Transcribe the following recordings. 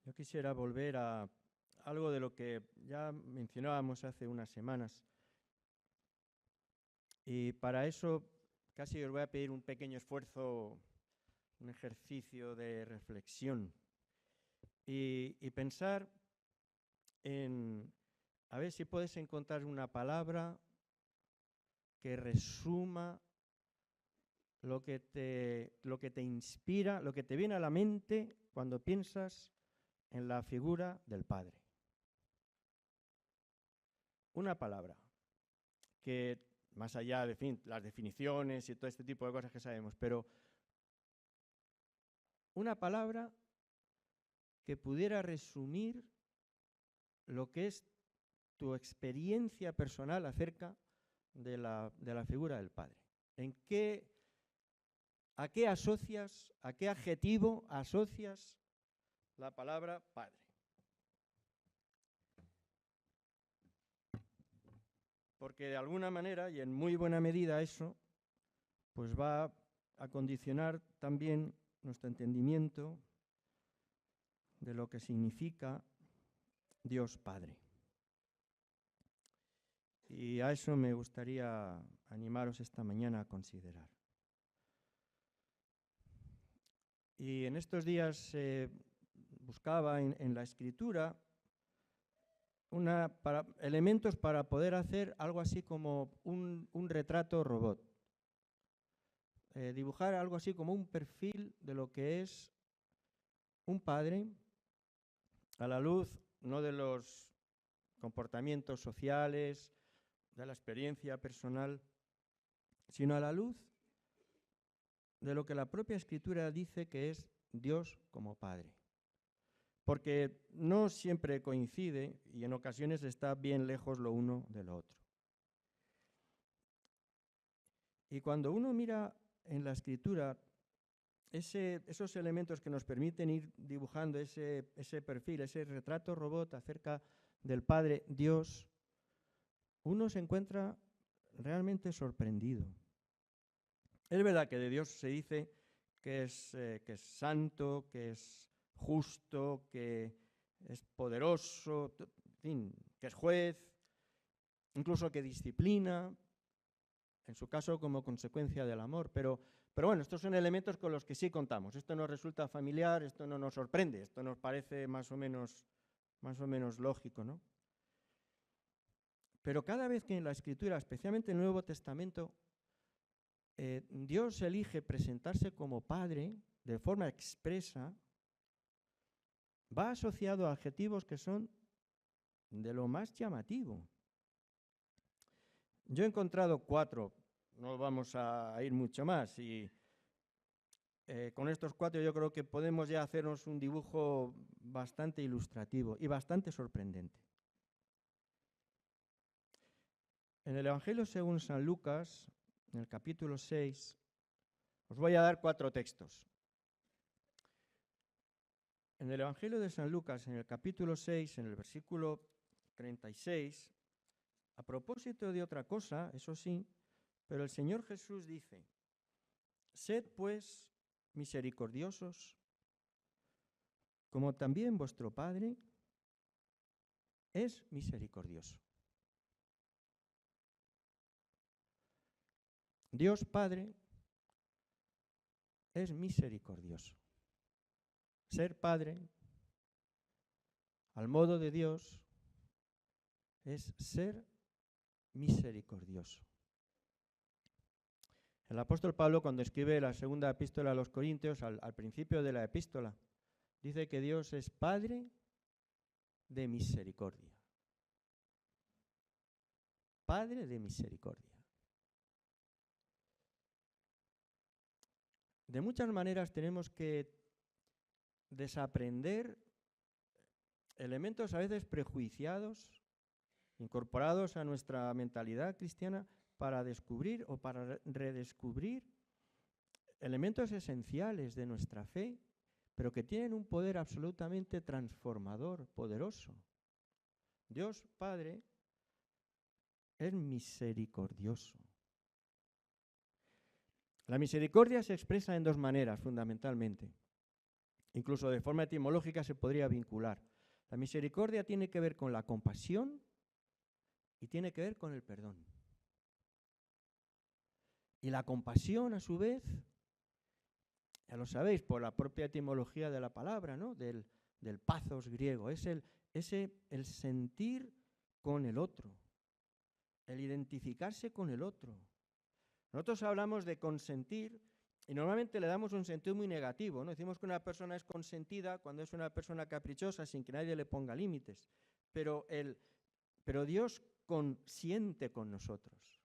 Yo quisiera volver a algo de lo que ya mencionábamos hace unas semanas. Y para eso casi os voy a pedir un pequeño esfuerzo, un ejercicio de reflexión y pensar en, a ver si puedes encontrar una palabra que resuma lo que te inspira, lo que te viene a la mente cuando piensas en la figura del Padre. Una palabra que, más allá de las definiciones y todo este tipo de cosas que sabemos, pero una palabra que pudiera resumir lo que es tu experiencia personal acerca de la figura del Padre. ¿A qué asocias, a qué adjetivo asocias la palabra Padre? Porque de alguna manera, y en muy buena medida eso, pues va a condicionar también nuestro entendimiento de lo que significa Dios Padre. Y a eso me gustaría animaros esta mañana a considerar. Y en estos días buscaba en la Escritura elementos para poder hacer algo así como un retrato robot. Dibujar algo así como un perfil de lo que es un padre a la luz no de los comportamientos sociales, de la experiencia personal, sino a la luz de lo que la propia Escritura dice que es Dios como Padre. Porque no siempre coincide y en ocasiones está bien lejos lo uno de lo otro. Y cuando uno mira en la Escritura esos elementos que nos permiten ir dibujando ese perfil, ese retrato robot acerca del Padre Dios, uno se encuentra realmente sorprendido. Es verdad que de Dios se dice que es santo, que es justo, que es poderoso, en fin, que es juez, incluso que disciplina, en su caso como consecuencia del amor. Pero bueno, estos son elementos con los que sí contamos. Esto nos resulta familiar, esto no nos sorprende, esto nos parece más o menos lógico, ¿no? Pero cada vez que en la Escritura, especialmente en el Nuevo Testamento, Dios elige presentarse como Padre de forma expresa, va asociado a adjetivos que son de lo más llamativo. Yo he encontrado 4, no vamos a ir mucho más, y con estos 4 yo creo que podemos ya hacernos un dibujo bastante ilustrativo y bastante sorprendente. En el Evangelio según San Lucas, en el capítulo 6, os voy a dar 4 textos. En el Evangelio de San Lucas, en el capítulo 6, en el versículo 36, a propósito de otra cosa, eso sí, pero el Señor Jesús dice: sed pues misericordiosos, como también vuestro Padre es misericordioso. Dios Padre es misericordioso. Ser Padre, al modo de Dios, es ser misericordioso. El apóstol Pablo, cuando escribe la segunda epístola a los Corintios, al principio de la epístola, dice que Dios es Padre de misericordia. Padre de misericordia. De muchas maneras tenemos que desaprender elementos a veces prejuiciados, incorporados a nuestra mentalidad cristiana, para descubrir o para redescubrir elementos esenciales de nuestra fe, pero que tienen un poder absolutamente transformador, poderoso. Dios Padre es misericordioso. La misericordia se expresa en 2 maneras, fundamentalmente. Incluso de forma etimológica se podría vincular. La misericordia tiene que ver con la compasión y tiene que ver con el perdón. Y la compasión, a su vez, ya lo sabéis, por la propia etimología de la palabra, ¿no? Del pathos griego, es el sentir con el otro, el identificarse con el otro. Nosotros hablamos de consentir y normalmente le damos un sentido muy negativo, ¿no? Decimos que una persona es consentida cuando es una persona caprichosa sin que nadie le ponga límites, pero Dios consiente con nosotros.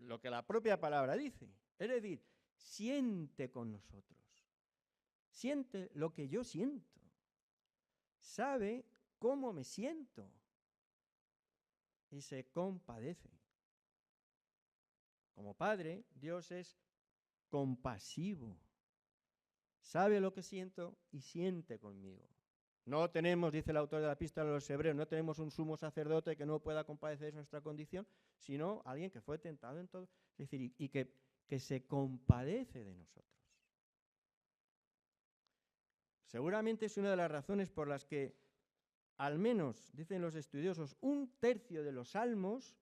Lo que la propia palabra dice, es decir, siente con nosotros, siente lo que yo siento, sabe cómo me siento y se compadece. Como Padre, Dios es compasivo, sabe lo que siento y siente conmigo. No tenemos, dice el autor de la Epístola a los Hebreos, no tenemos un sumo sacerdote que no pueda compadecer nuestra condición, sino alguien que fue tentado en todo, es decir, y que se compadece de nosotros. Seguramente es una de las razones por las que, al menos, dicen los estudiosos, 1/3 de los salmos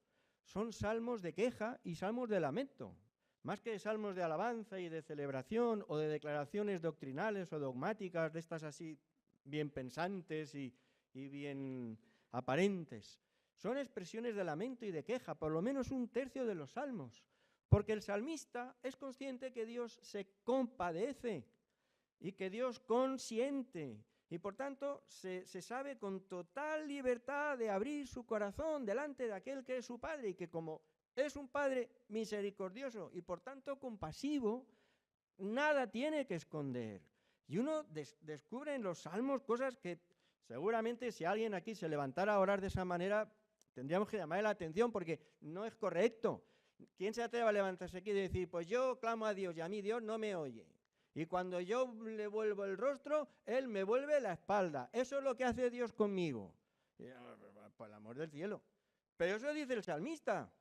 son salmos de queja y salmos de lamento, más que salmos de alabanza y de celebración o de declaraciones doctrinales o dogmáticas, de estas así bien pensantes y bien aparentes. Son expresiones de lamento y de queja, por lo menos 1/3 de los salmos, porque el salmista es consciente que Dios se compadece y que Dios consiente, y por tanto se sabe con total libertad de abrir su corazón delante de aquel que es su Padre, y que como es un Padre misericordioso y por tanto compasivo, nada tiene que esconder. Y uno descubre en los salmos cosas que seguramente si alguien aquí se levantara a orar de esa manera, tendríamos que llamarle la atención porque no es correcto. ¿Quién se atreve a levantarse aquí y decir, pues yo clamo a Dios y a mí Dios no me oye? Y cuando yo le vuelvo el rostro, Él me vuelve la espalda. Eso es lo que hace Dios conmigo. Por el amor del cielo. Pero eso dice el salmista,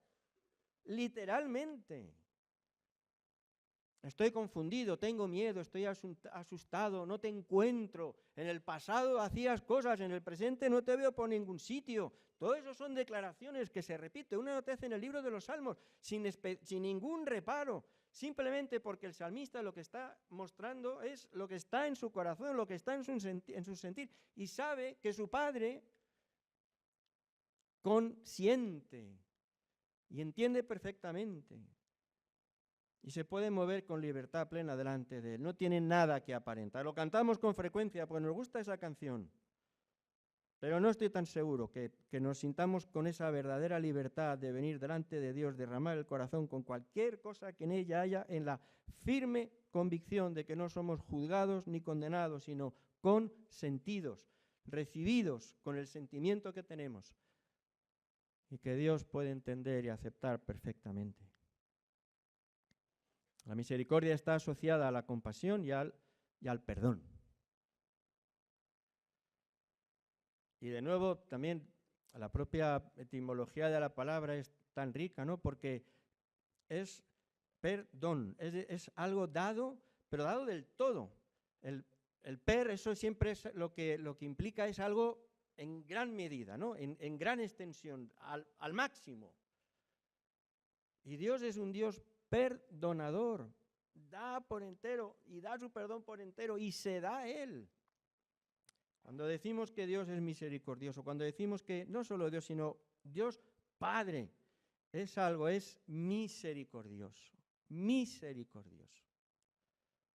literalmente. Estoy confundido, tengo miedo, estoy asustado, no te encuentro. En el pasado hacías cosas, en el presente no te veo por ningún sitio. Todo eso son declaraciones que se repiten una vez en el libro de los Salmos, sin ningún reparo, simplemente porque el salmista lo que está mostrando es lo que está en su corazón, lo que está en su sentir, y sabe que su Padre consiente y entiende perfectamente. Y se puede mover con libertad plena delante de Él. No tiene nada que aparentar. Lo cantamos con frecuencia porque nos gusta esa canción. Pero no estoy tan seguro que nos sintamos con esa verdadera libertad de venir delante de Dios, derramar el corazón con cualquier cosa que en ella haya, en la firme convicción de que no somos juzgados ni condenados, sino consentidos, recibidos con el sentimiento que tenemos y que Dios puede entender y aceptar perfectamente. La misericordia está asociada a la compasión y al perdón. Y de nuevo, también la propia etimología de la palabra es tan rica, ¿no? Porque es perdón, es algo dado, pero dado del todo. El eso siempre es lo que implica es algo en gran medida, ¿no? En gran extensión, al máximo. Y Dios es un Dios perdonador, da por entero y da su perdón por entero y se da a Él. Cuando decimos que Dios es misericordioso, cuando decimos que no solo Dios, sino Dios Padre, es misericordioso, misericordioso.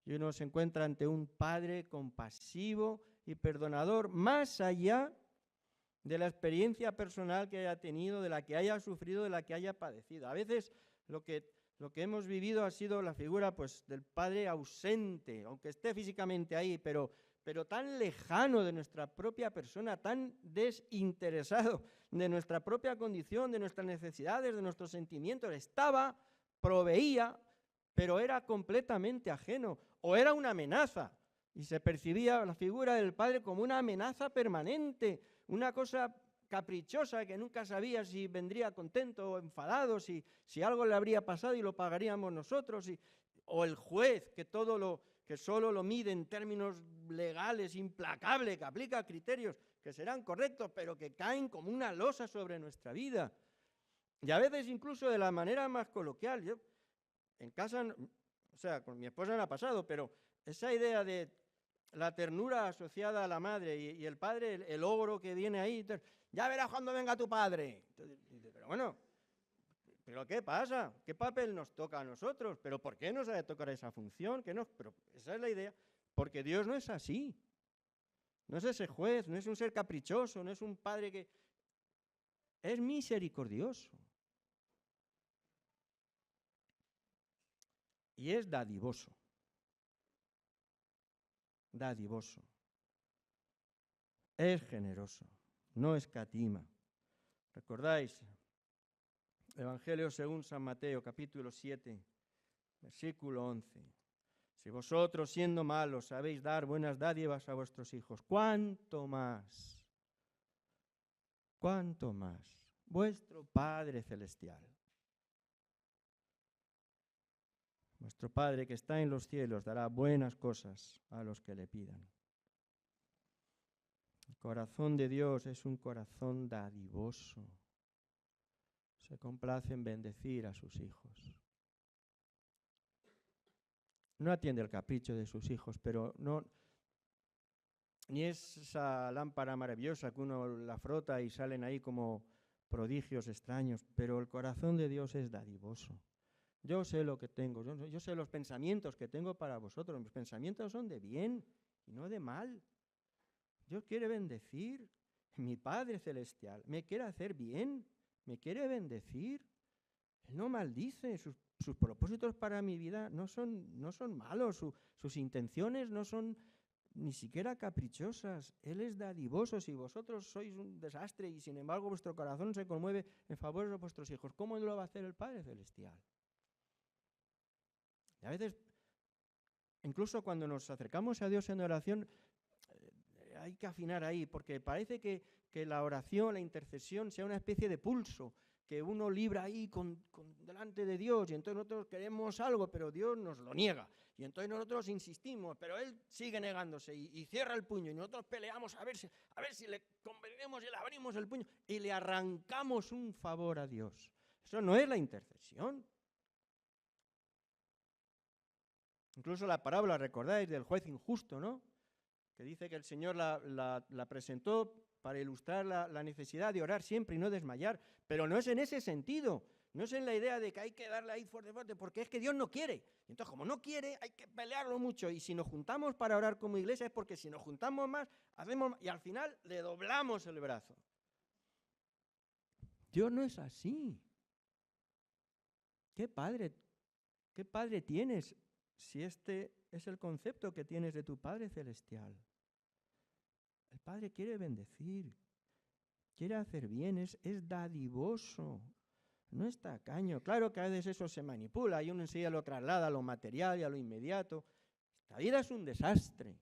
Y uno se encuentra ante un Padre compasivo y perdonador, más allá de la experiencia personal que haya tenido, de la que haya sufrido, de la que haya padecido. A veces lo que hemos vivido ha sido la figura pues, del Padre ausente, aunque esté físicamente ahí, pero tan lejano de nuestra propia persona, tan desinteresado de nuestra propia condición, de nuestras necesidades, de nuestros sentimientos. Estaba, proveía, pero era completamente ajeno, o era una amenaza, y se percibía la figura del Padre como una amenaza permanente, una cosa caprichosa que nunca sabía si vendría contento o enfadado, si algo le habría pasado y lo pagaríamos nosotros, o el juez que todo lo que solo lo mide en términos legales, implacable, que aplica criterios que serán correctos, pero que caen como una losa sobre nuestra vida. Y a veces incluso de la manera más coloquial. Yo en casa, o sea, con mi esposa no ha pasado, pero esa idea de la ternura asociada a la madre y el padre, el ogro que viene ahí, ya verás cuando venga tu padre. Entonces, pero bueno, ¿pero qué pasa? ¿Qué papel nos toca a nosotros? ¿Pero por qué nos ha de tocar esa función? Pero esa es la idea. Porque Dios no es así. No es ese juez, no es un ser caprichoso, no es un padre que... Es misericordioso. Y es dadivoso. Dadivoso. Es generoso. No escatima. ¿Recordáis? Evangelio según San Mateo, capítulo 7, versículo 11. Si vosotros, siendo malos, sabéis dar buenas dádivas a vuestros hijos, ¿cuánto más vuestro Padre Celestial? Vuestro Padre que está en los cielos dará buenas cosas a los que le pidan. El corazón de Dios es un corazón dadivoso. Se complace en bendecir a sus hijos. No atiende el capricho de sus hijos, pero no, ni es esa lámpara maravillosa que uno la frota y salen ahí como prodigios extraños, pero el corazón de Dios es dadivoso. Yo sé lo que tengo, yo sé los pensamientos que tengo para vosotros. Mis pensamientos son de bien y no de mal. Dios quiere bendecir. Mi Padre Celestial me quiere hacer bien, me quiere bendecir. Él no maldice, sus propósitos para mi vida no son malos, sus intenciones no son ni siquiera caprichosas. Él es dadivoso. Si vosotros sois un desastre y sin embargo vuestro corazón se conmueve en favor de vuestros hijos, ¿cómo lo va a hacer el Padre Celestial? Y a veces, incluso cuando nos acercamos a Dios en oración, hay que afinar ahí, porque parece que la oración, la intercesión, sea una especie de pulso que uno libra ahí delante de Dios, y entonces nosotros queremos algo, pero Dios nos lo niega. Y entonces nosotros insistimos, pero Él sigue negándose y cierra el puño, y nosotros peleamos a ver si le convencemos y le abrimos el puño y le arrancamos un favor a Dios. Eso no es la intercesión. Incluso la parábola, recordáis, del juez injusto, ¿no? Que dice que el Señor la presentó para ilustrar la necesidad de orar siempre y no desmayar, pero no es en ese sentido, no es en la idea de que hay que darle ahí fuerte, porque es que Dios no quiere. Entonces, como no quiere, hay que pelearlo mucho, y si nos juntamos para orar como iglesia es porque si nos juntamos más, hacemos más, y al final le doblamos el brazo. Dios no es así. ¿Qué padre tienes si este es el concepto que tienes de tu Padre Celestial? El Padre quiere bendecir, quiere hacer bien, es dadivoso, no es tacaño. Claro que a veces eso se manipula y uno enseguida lo traslada a lo material y a lo inmediato. Esta vida es un desastre,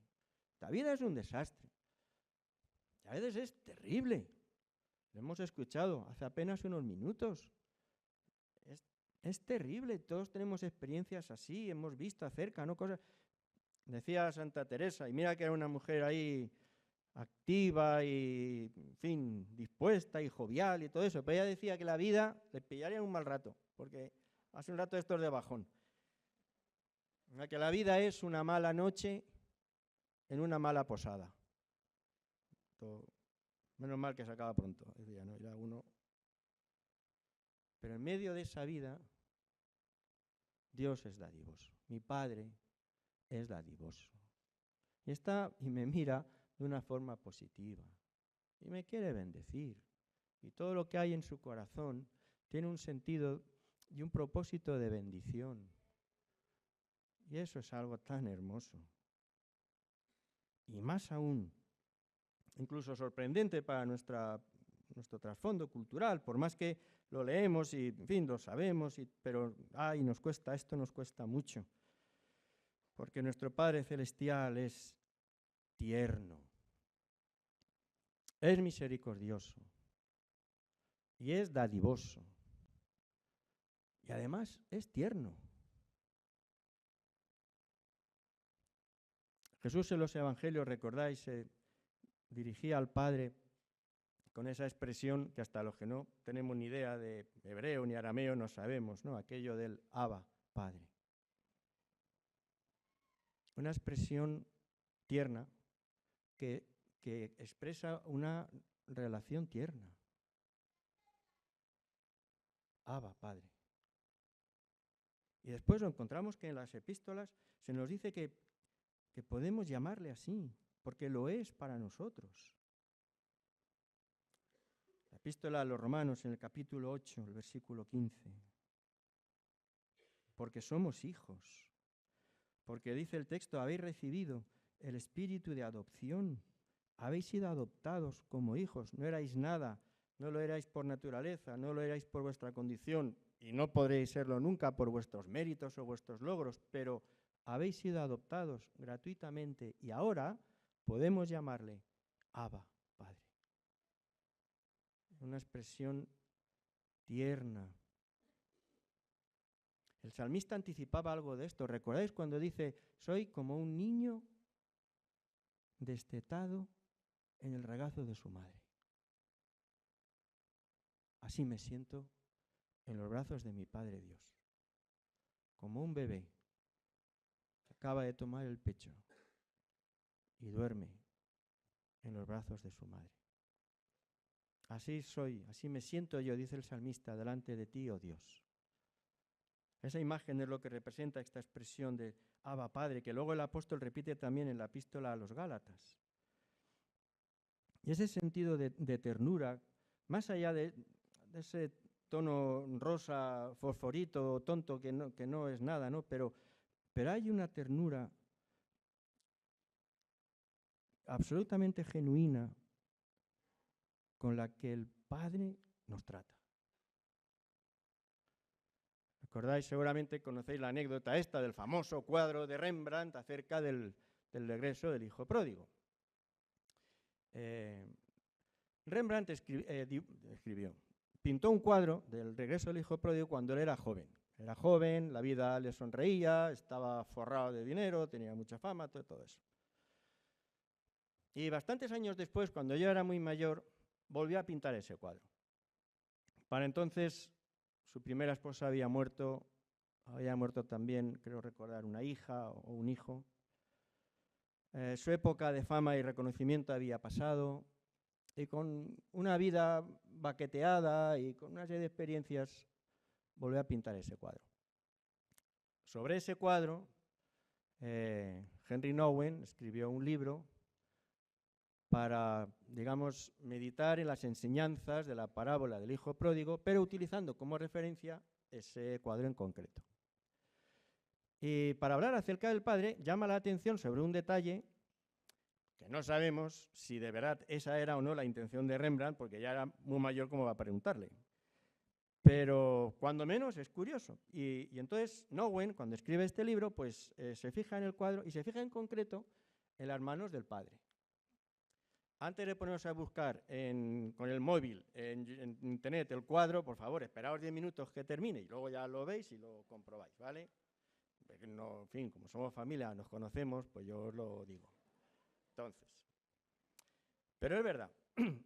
esta vida es un desastre. Y a veces es terrible. Lo hemos escuchado hace apenas unos minutos. Es terrible, todos tenemos experiencias así, hemos visto acerca, ¿no? Cosas. Decía Santa Teresa, y mira que era una mujer ahí activa y, en fin, dispuesta y jovial y todo eso, pero ella decía que la vida le pillaría un mal rato, porque hace un rato esto es de bajón. O sea, que la vida es una mala noche en una mala posada. Todo, menos mal que se acaba pronto, decía, ¿no? Era uno. Pero en medio de esa vida, Dios es dadivoso. Mi Padre es dadivoso. Y me mira de una forma positiva. Y me quiere bendecir. Y todo lo que hay en su corazón tiene un sentido y un propósito de bendición. Y eso es algo tan hermoso. Y más aún, incluso sorprendente para nuestro trasfondo cultural, por más que lo leemos y, en fin, lo sabemos, pero esto nos cuesta mucho. Porque nuestro Padre Celestial es tierno, es misericordioso y es dadivoso. Y además es tierno. Jesús en los evangelios, recordáis, se dirigía al Padre con esa expresión que hasta los que no tenemos ni idea de hebreo ni arameo no sabemos, ¿no? Aquello del Abba, Padre. Una expresión tierna que expresa una relación tierna. Abba, Padre. Y después lo encontramos que en las epístolas se nos dice que podemos llamarle así, porque lo es para nosotros. La epístola a los Romanos en el capítulo 8, el versículo 15. Porque somos hijos. Porque dice el texto, habéis recibido el espíritu de adopción. Habéis sido adoptados como hijos. No erais nada, no lo erais por naturaleza, no lo erais por vuestra condición y no podréis serlo nunca por vuestros méritos o vuestros logros, pero habéis sido adoptados gratuitamente y ahora podemos llamarle Abba, Padre. Una expresión tierna. El salmista anticipaba algo de esto. ¿Recordáis cuando dice, soy como un niño destetado en el regazo de su madre? Así me siento en los brazos de mi Padre Dios, como un bebé que acaba de tomar el pecho y duerme en los brazos de su madre. Así soy, así me siento yo, dice el salmista, delante de ti, oh Dios. Esa imagen es lo que representa esta expresión de Abba, Padre, que luego el apóstol repite también en la epístola a los Gálatas. Y ese sentido de ternura, más allá de ese tono rosa, fosforito, tonto, que no es nada, ¿no? Pero hay una ternura absolutamente genuina con la que el Padre nos trata. ¿Recordáis? Seguramente conocéis la anécdota esta del famoso cuadro de Rembrandt acerca del regreso del hijo pródigo. Rembrandt pintó un cuadro del regreso del hijo pródigo cuando él era joven. Era joven, la vida le sonreía, estaba forrado de dinero, tenía mucha fama, todo eso. Y bastantes años después, cuando yo era muy mayor, volvió a pintar ese cuadro. Para entonces, su primera esposa había muerto también, creo recordar, una hija o un hijo. Su época de fama y reconocimiento había pasado, y con una vida baqueteada y con una serie de experiencias, volvió a pintar ese cuadro. Sobre ese cuadro, Henry Nouwen escribió un libro para, digamos, meditar en las enseñanzas de la parábola del hijo pródigo, pero utilizando como referencia ese cuadro en concreto. Y para hablar acerca del Padre, llama la atención sobre un detalle que no sabemos si de verdad esa era o no la intención de Rembrandt, porque ya era muy mayor como para preguntarle. Pero cuando menos es curioso. Y entonces Nouwen, cuando escribe este libro, pues se fija en el cuadro y se fija en concreto en las manos del Padre. Antes de ponernos a buscar con el móvil en internet el cuadro, por favor, esperaos 10 minutos que termine y luego ya lo veis y lo comprobáis, ¿vale? No, en fin, como somos familia, nos conocemos, pues yo os lo digo. Entonces, pero es verdad,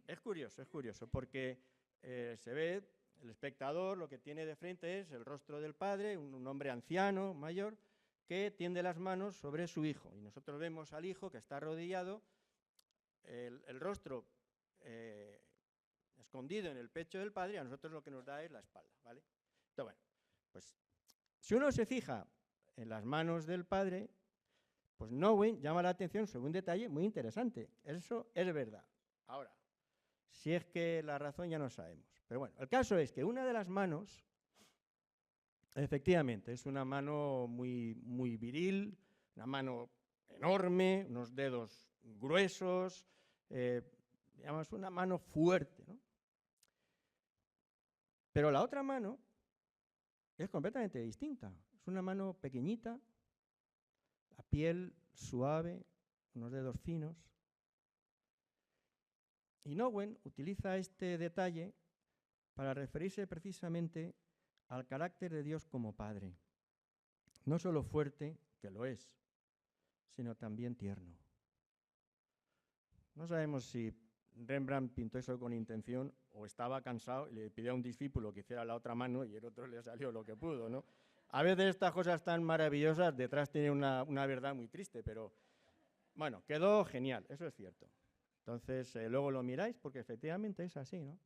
es curioso, porque se ve, el espectador lo que tiene de frente es el rostro del Padre, un hombre anciano, mayor, que tiende las manos sobre su hijo. Y nosotros vemos al hijo que está arrodillado, el rostro escondido en el pecho del Padre, y a nosotros lo que nos da es la espalda, ¿vale? Entonces, bueno, pues si uno se fija en las manos del Padre, pues Nouwen llama la atención sobre un detalle muy interesante. Eso es verdad. Ahora, si es que la razón ya no sabemos. Pero bueno, el caso es que una de las manos, efectivamente, es una mano muy, muy viril, una mano enorme, unos dedos gruesos, digamos, una mano fuerte, ¿no? Pero la otra mano es completamente distinta. Es una mano pequeñita, la piel suave, unos dedos finos. Y Nouwen utiliza este detalle para referirse precisamente al carácter de Dios como Padre. No solo fuerte, que lo es, sino también tierno. No sabemos si Rembrandt pintó eso con intención o estaba cansado y le pidió a un discípulo que hiciera la otra mano y el otro le salió lo que pudo, ¿no? A veces estas cosas tan maravillosas detrás tienen una verdad muy triste, pero bueno, quedó genial, eso es cierto. Entonces, luego lo miráis porque efectivamente es así, ¿no?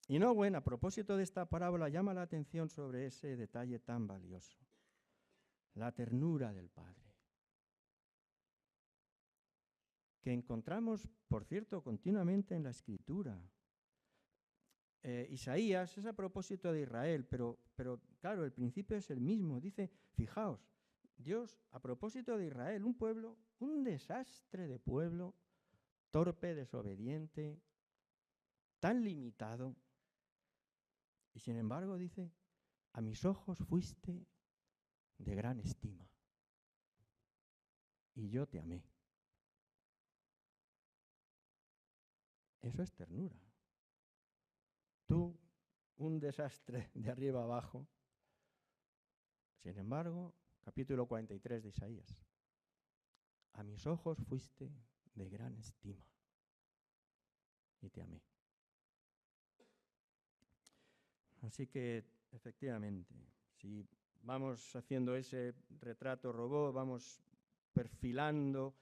Y Nowen, a propósito de esta parábola, llama la atención sobre ese detalle tan valioso, la ternura del Padre, que encontramos, por cierto, continuamente en la Escritura. Isaías es a propósito de Israel, pero claro, el principio es el mismo. Dice, fijaos, Dios, a propósito de Israel, un pueblo, un desastre de pueblo, torpe, desobediente, tan limitado. Y sin embargo dice, a mis ojos fuiste de gran estima y yo te amé. Eso es ternura. Tú, un desastre de arriba abajo. Sin embargo, capítulo 43 de Isaías, a mis ojos fuiste de gran estima y te amé. Así que, efectivamente, si vamos haciendo ese retrato robot, vamos perfilando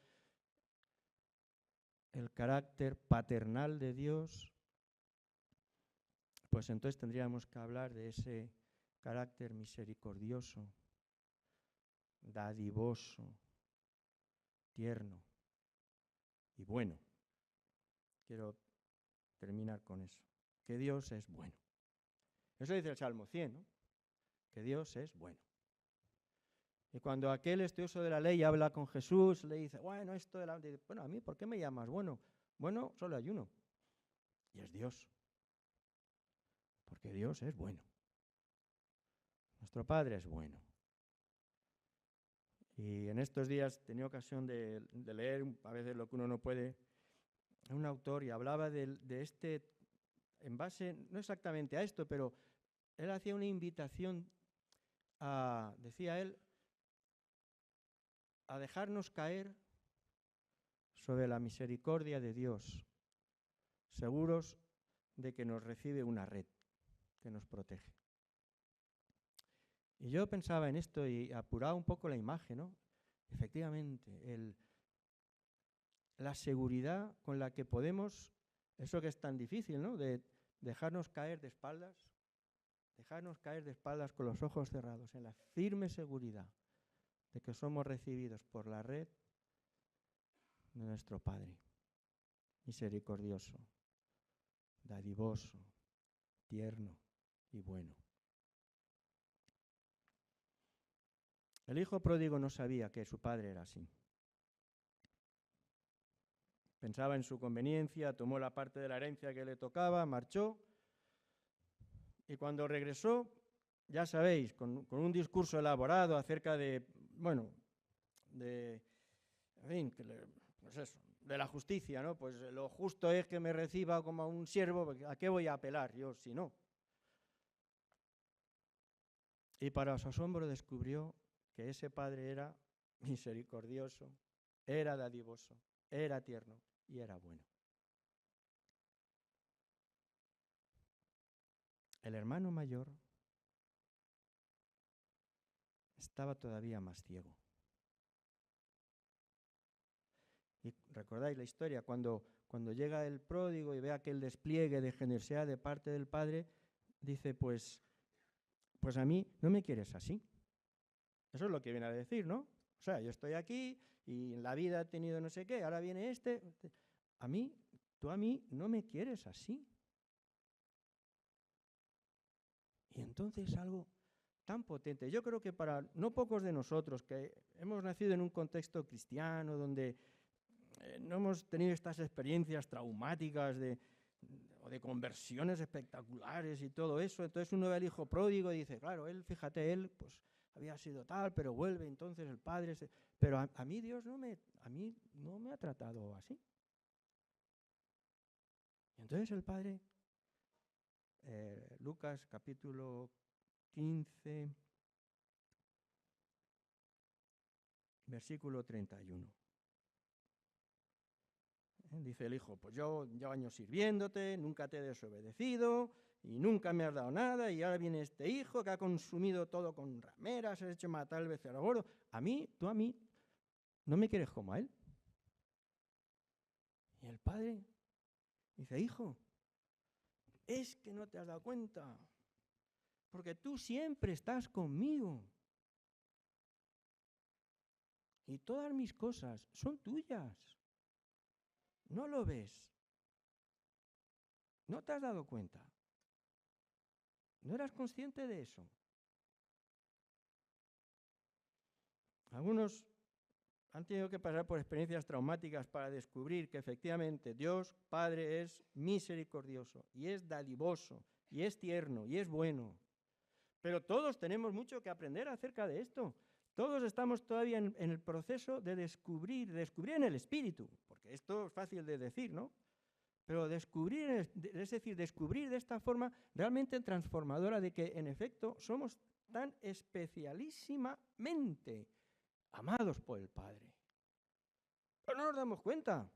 el carácter paternal de Dios, pues entonces tendríamos que hablar de ese carácter misericordioso, dadivoso, tierno y bueno. Quiero terminar con eso, que Dios es bueno. Eso dice el Salmo 100, ¿no? Que Dios es bueno. Y cuando aquel estudioso de la ley habla con Jesús, le dice, bueno, esto de la... Bueno, a mí, ¿por qué me llamas bueno? Bueno, solo hay uno, y es Dios. Porque Dios es bueno. Nuestro Padre es bueno. Y en estos días tenía ocasión de leer, a veces lo que uno no puede, un autor y hablaba de este, en base, no exactamente a esto, pero él hacía una invitación a, decía él, a dejarnos caer sobre la misericordia de Dios, seguros de que nos recibe una red que nos protege. Y yo pensaba en esto y apuraba un poco la imagen, ¿no? Efectivamente, la seguridad con la que podemos, eso que es tan difícil, ¿no? De dejarnos caer de espaldas con los ojos cerrados, en la firme seguridad de que somos recibidos por la red de nuestro Padre, misericordioso, dadivoso, tierno y bueno. El hijo pródigo no sabía que su padre era así. Pensaba en su conveniencia, tomó la parte de la herencia que le tocaba, marchó, y cuando regresó, ya sabéis, con un discurso elaborado acerca de, bueno, de, en fin, pues eso, de la justicia, ¿no? Pues lo justo es que me reciba como a un siervo, porque ¿a qué voy a apelar yo si no? Y para su asombro descubrió que ese padre era misericordioso, era dadivoso, era tierno y era bueno. El hermano mayor estaba todavía más ciego. Y recordáis la historia, cuando llega el pródigo y ve aquel despliegue de generosidad de parte del padre, dice, pues a mí no me quieres así. Eso es lo que viene a decir, ¿no? O sea, yo estoy aquí y en la vida he tenido no sé qué, ahora viene este. Tú a mí no me quieres así. Y entonces algo tan potente. Yo creo que para no pocos de nosotros que hemos nacido en un contexto cristiano donde no hemos tenido estas experiencias traumáticas o de conversiones espectaculares y todo eso, entonces uno ve al hijo pródigo y dice, claro, él, fíjate, él pues había sido tal, pero vuelve, entonces el padre... Pero a mí Dios no me ha tratado así. Y entonces el padre, Lucas capítulo 15, versículo 31. Dice el hijo, pues yo llevo años sirviéndote, nunca te he desobedecido y nunca me has dado nada, y ahora viene este hijo que ha consumido todo con rameras, has hecho matar al becerro gordo. Tú a mí, ¿no me quieres como a él? Y el padre dice, hijo, es que no te has dado cuenta, porque tú siempre estás conmigo y todas mis cosas son tuyas. ¿No lo ves? ¿No te has dado cuenta? ¿No eras consciente de eso? Algunos han tenido que pasar por experiencias traumáticas para descubrir que efectivamente Dios Padre es misericordioso y es dadivoso y es tierno y es bueno. Pero todos tenemos mucho que aprender acerca de esto. Todos estamos todavía en el proceso de descubrir en el espíritu, porque esto es fácil de decir, ¿no? Pero descubrir, es decir, descubrir de esta forma realmente transformadora de que en efecto somos tan especialísimamente amados por el Padre. Pero no nos damos cuenta.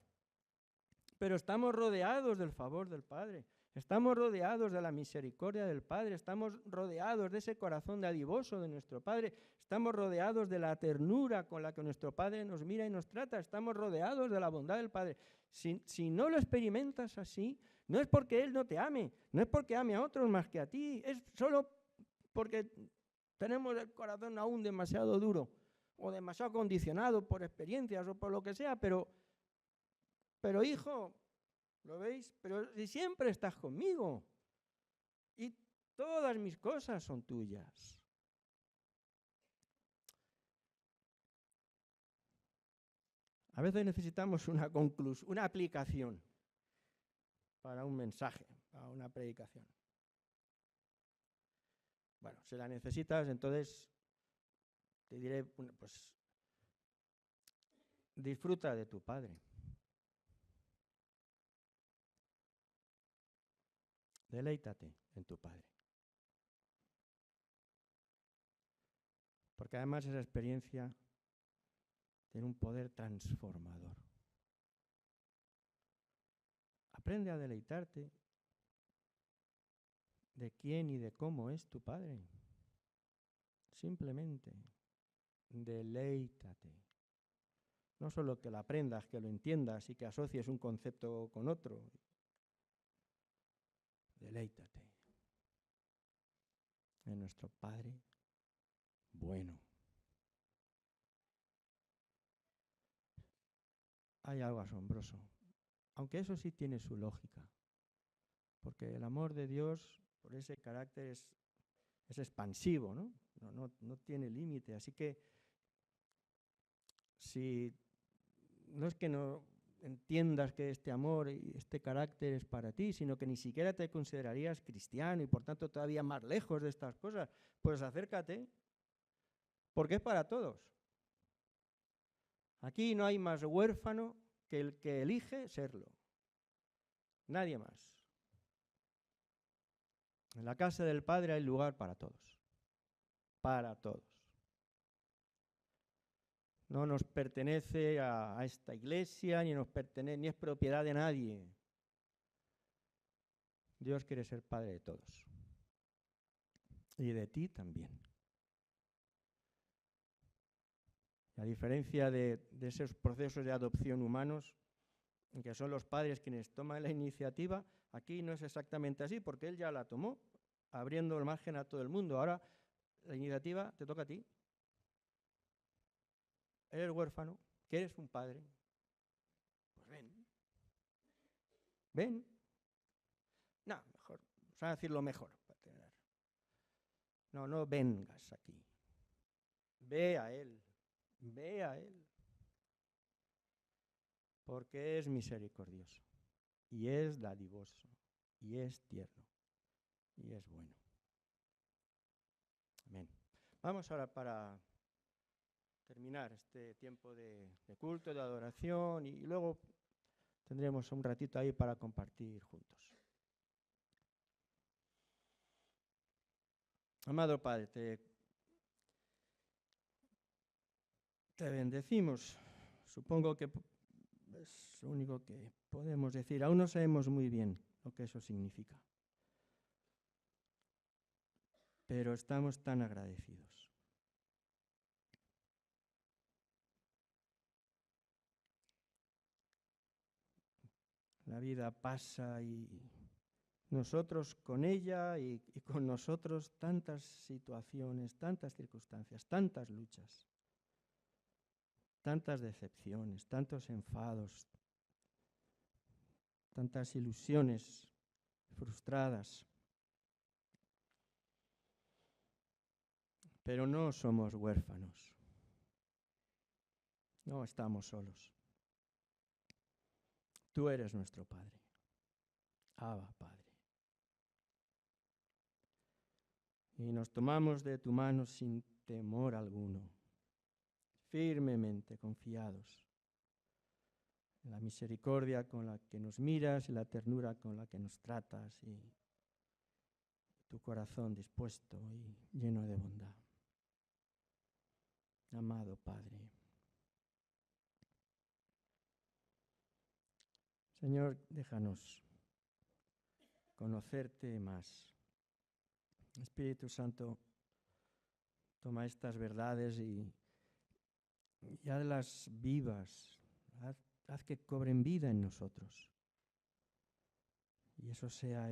Pero estamos rodeados del favor del Padre. Estamos rodeados de la misericordia del Padre. Estamos rodeados de ese corazón dadivoso de nuestro Padre. Estamos rodeados de la ternura con la que nuestro Padre nos mira y nos trata. Estamos rodeados de la bondad del Padre. Si no lo experimentas así, no es porque Él no te ame, no es porque ame a otros más que a ti, es solo porque tenemos el corazón aún demasiado duro o demasiado condicionado por experiencias o por lo que sea, pero hijo, ¿lo veis? Pero si siempre estás conmigo y todas mis cosas son tuyas. A veces necesitamos una conclusión, una aplicación para un mensaje, para una predicación. Bueno, si la necesitas, entonces te diré, pues disfruta de tu Padre. Deleítate en tu Padre. Porque además esa experiencia tiene un poder transformador. Aprende a deleitarte de quién y de cómo es tu Padre. Simplemente deleítate. No solo que lo aprendas, que lo entiendas y que asocies un concepto con otro. Deleítate en nuestro Padre bueno. Hay algo asombroso, aunque eso sí tiene su lógica, porque el amor de Dios, por ese carácter, es expansivo, ¿no? No tiene límite, así que si no es que no entiendas que este amor y este carácter es para ti, sino que ni siquiera te considerarías cristiano y por tanto todavía más lejos de estas cosas, pues acércate, porque es para todos. Aquí no hay más huérfano que el que elige serlo. Nadie más. En la casa del Padre hay lugar para todos. Para todos. No nos pertenece a esta iglesia, ni es propiedad de nadie. Dios quiere ser Padre de todos. Y de ti también. A diferencia de esos procesos de adopción humanos, que son los padres quienes toman la iniciativa, aquí no es exactamente así, porque él ya la tomó, abriendo el margen a todo el mundo. Ahora la iniciativa te toca a ti. Eres huérfano, quieres un padre. Pues ven. Ven. No, mejor. Vamos a decirlo mejor. No vengas aquí. Ve a Él. Ve a Él. Porque es misericordioso. Y es dadivoso. Y es tierno. Y es bueno. Amén. Vamos ahora para terminar este tiempo de culto, de adoración, y luego tendremos un ratito ahí para compartir juntos. Amado Padre, Te bendecimos. Supongo que es lo único que podemos decir. Aún no sabemos muy bien lo que eso significa. Pero estamos tan agradecidos. La vida pasa y nosotros con ella y con nosotros tantas situaciones, tantas circunstancias, tantas luchas, tantas decepciones, tantos enfados, tantas ilusiones frustradas. Pero no somos huérfanos. No estamos solos. Tú eres nuestro Padre. Abba, Padre. Y nos tomamos de tu mano sin temor alguno, firmemente confiados en la misericordia con la que nos miras y la ternura con la que nos tratas y tu corazón dispuesto y lleno de bondad. Amado Padre. Señor, déjanos conocerte más. Espíritu Santo, toma estas verdades y hazlas vivas. Haz que cobren vida en nosotros. Y eso sea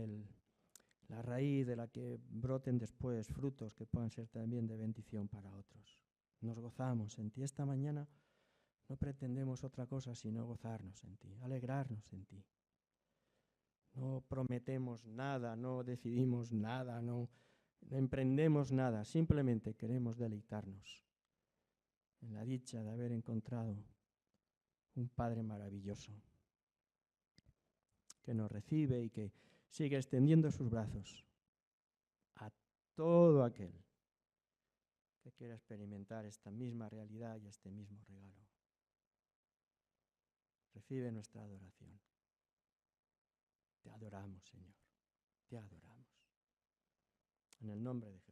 la raíz de la que broten después frutos que puedan ser también de bendición para otros. Nos gozamos en ti. Esta mañana no pretendemos otra cosa sino gozarnos en ti, alegrarnos en ti. No prometemos nada, no decidimos nada, no emprendemos nada, simplemente queremos deleitarnos en la dicha de haber encontrado un Padre maravilloso que nos recibe y que sigue extendiendo sus brazos a todo aquel que quiera experimentar esta misma realidad y este mismo regalo. Recibe nuestra adoración. Te adoramos, Señor. Te adoramos. En el nombre de Jesús.